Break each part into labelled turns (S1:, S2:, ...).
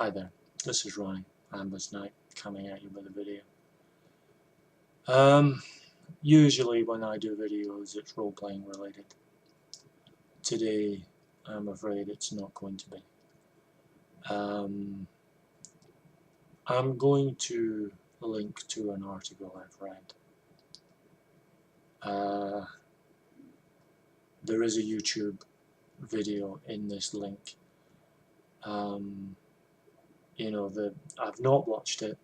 S1: Hi there, this is Ronnie, Amber's Night, coming at you with a video. Usually when I do videos it's role-playing related. Today I'm afraid it's not going to be. I'm going to link to an article I've read. There is a YouTube video in this link. I've not watched it.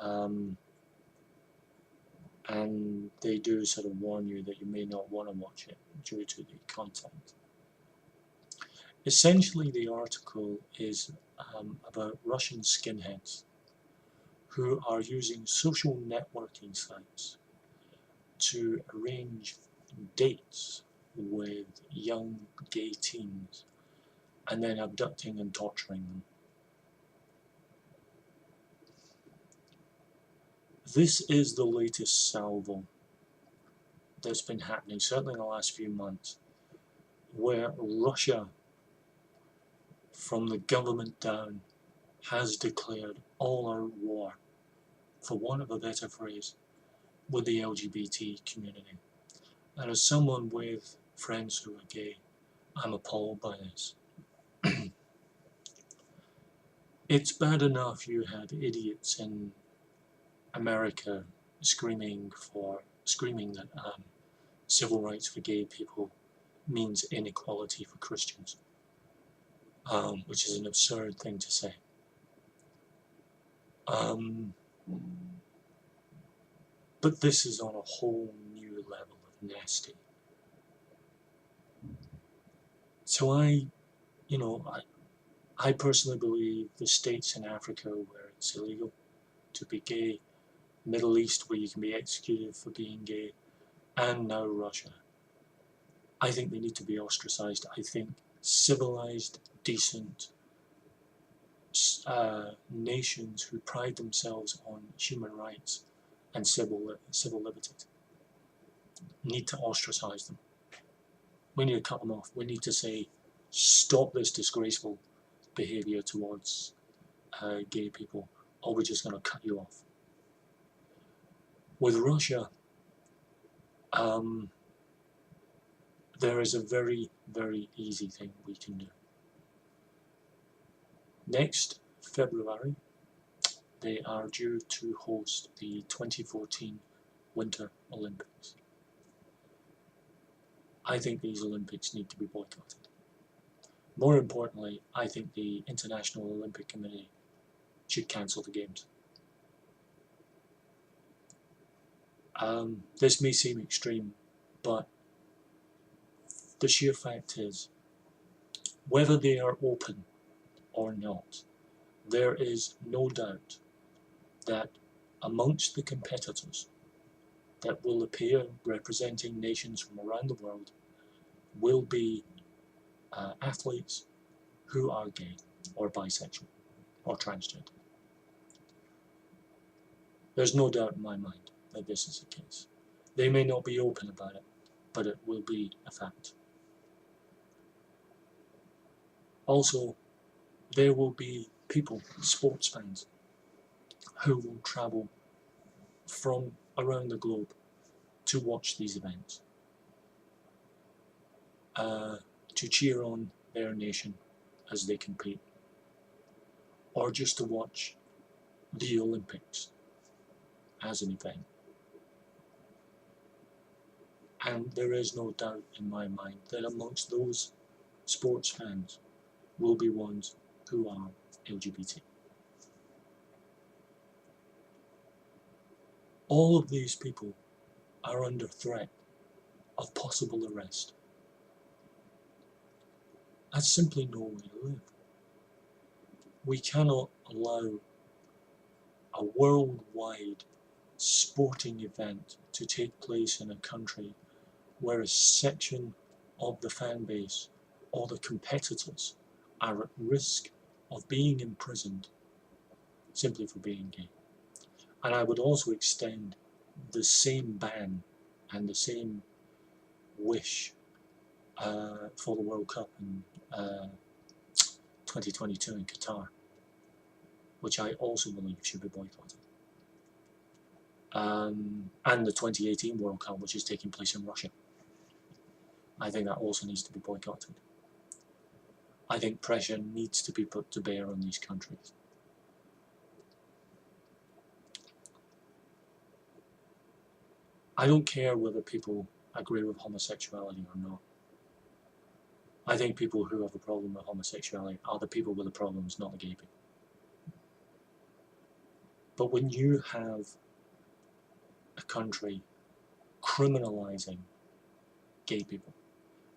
S1: And they do sort of warn you that you may not want to watch it due to the content. Essentially, the article is about Russian skinheads who are using social networking sites to arrange dates with young gay teens and then abducting and torturing them. This is the latest salvo that's been happening, certainly in the last few months, where Russia, from the government down, has declared all-out war, for want of a better phrase, with the LGBT community. And as someone with friends who are gay, I'm appalled by this. It's bad enough you have idiots in America screaming that civil rights for gay people means inequality for Christians, which is an absurd thing to say. But this is on a whole new level of nasty. So I personally believe the states in Africa where it's illegal to be gay, Middle East where you can be executed for being gay, and now Russia, I think they need to be ostracized. I think civilized, decent nations who pride themselves on human rights and civil liberties need to ostracize them. We need to cut them off. We need to say, stop this disgraceful behavior towards gay people, or we're just going to cut you off. With Russia, there is a very, very easy thing we can do. Next February, they are due to host the 2014 Winter Olympics. I think these Olympics need to be boycotted. More importantly, I think the International Olympic Committee should cancel the games. This may seem extreme, but the sheer fact is, whether they are open or not, there is no doubt that amongst the competitors that will appear representing nations from around the world will be athletes who are gay or bisexual or transgender. There's no doubt in my mind that this is the case. They may not be open about it, but it will be a fact. Also, there will be people, sports fans, who will travel from around the globe to watch these events, to cheer on their nation as they compete, or just to watch the Olympics as an event. And there is no doubt in my mind that amongst those sports fans will be ones who are LGBT. All of these people are under threat of possible arrest. That's simply no way to live. We cannot allow a worldwide sporting event to take place in a country where a section of the fan base or the competitors are at risk of being imprisoned simply for being gay. And I would also extend the same ban and the same wish for the World Cup in 2022 in Qatar. which I also believe should be boycotted. And the 2018 World Cup, which is taking place in Russia. I think that also needs to be boycotted. I think pressure needs to be put to bear on these countries. I don't care whether people agree with homosexuality or not. I think people who have a problem with homosexuality are the people with the problems, not the gay people. But when you have a country criminalizing gay people,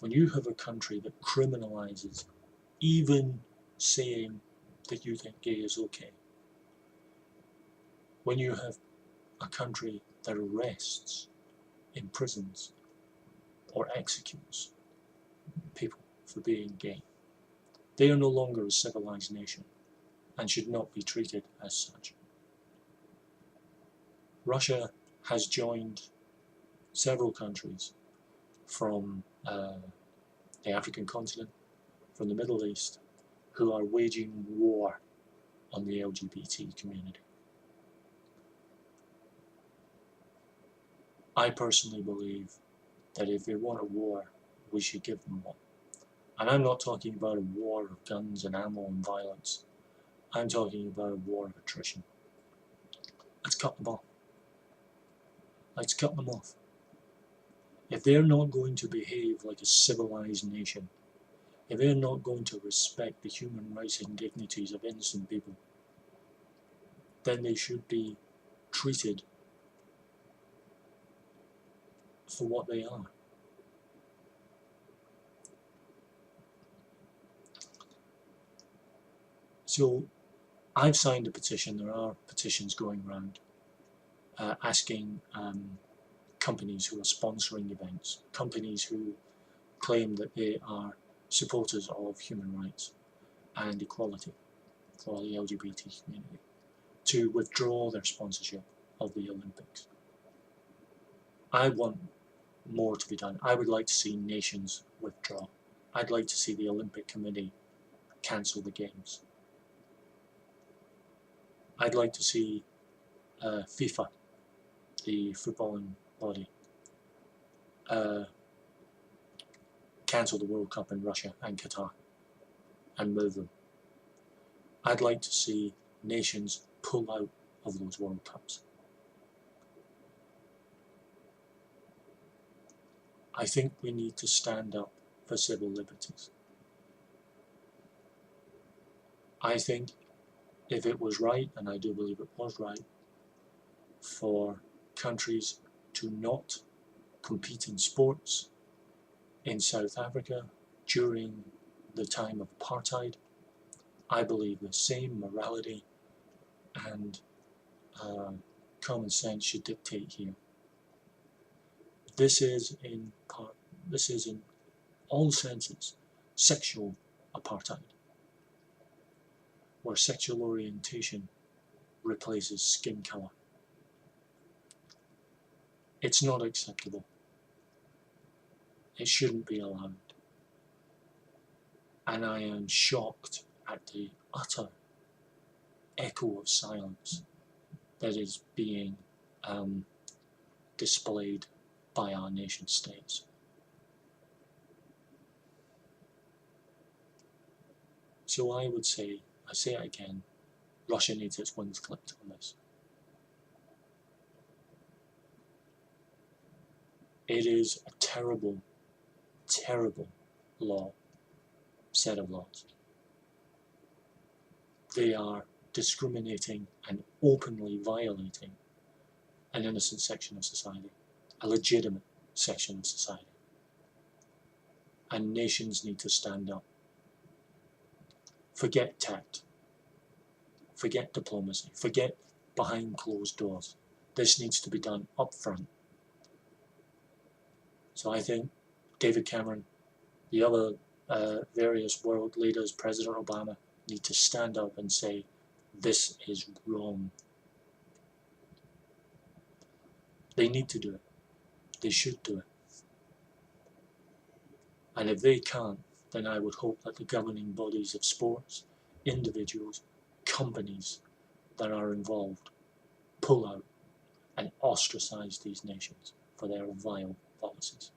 S1: when you have a country that criminalizes even saying that you think gay is okay, when you have a country that arrests, imprisons, or executes people for being gay, they are no longer a civilized nation and should not be treated as such. Russia has joined several countries from the African continent, from the Middle East, who are waging war on the LGBT community. I personally believe that if they want a war, we should give them one. And I'm not talking about a war of guns and ammo and violence. I'm talking about a war of attrition. Let's cut them off. Let's cut them off. If they're not going to behave like a civilized nation, if they're not going to respect the human rights and dignities of innocent people, then they should be treated for what they are. So I've signed a petition. There are petitions going around asking companies who are sponsoring events, companies who claim that they are supporters of human rights and equality for the LGBT community, to withdraw their sponsorship of the Olympics. I want more to be done. I would like to see nations withdraw. I'd like to see the Olympic Committee cancel the Games. I'd like to see FIFA, the footballing body, cancel the World Cup in Russia and Qatar and move them. I'd like to see nations pull out of those World Cups. I think we need to stand up for civil liberties. I think if it was right, and I do believe it was right, for countries to not compete in sports in South Africa during the time of apartheid, I believe the same morality and common sense should dictate here. This is in all senses sexual apartheid, where sexual orientation replaces skin colour. It's not acceptable. It shouldn't be allowed. And I am shocked at the utter echo of silence that is being displayed by our nation states. So I would say, I say it again, Russia needs its wings clipped on this. It is a terrible, terrible set of laws. They are discriminating and openly violating an innocent section of society, a legitimate section of society. And nations need to stand up. Forget tact. Forget diplomacy. Forget behind closed doors. This needs to be done up front. So I think David Cameron, the other various world leaders, President Obama, need to stand up and say, this is wrong. They need to do it. They should do it. And if they can't, then I would hope that the governing bodies of sports, individuals, companies that are involved pull out and ostracize these nations for their vile policies.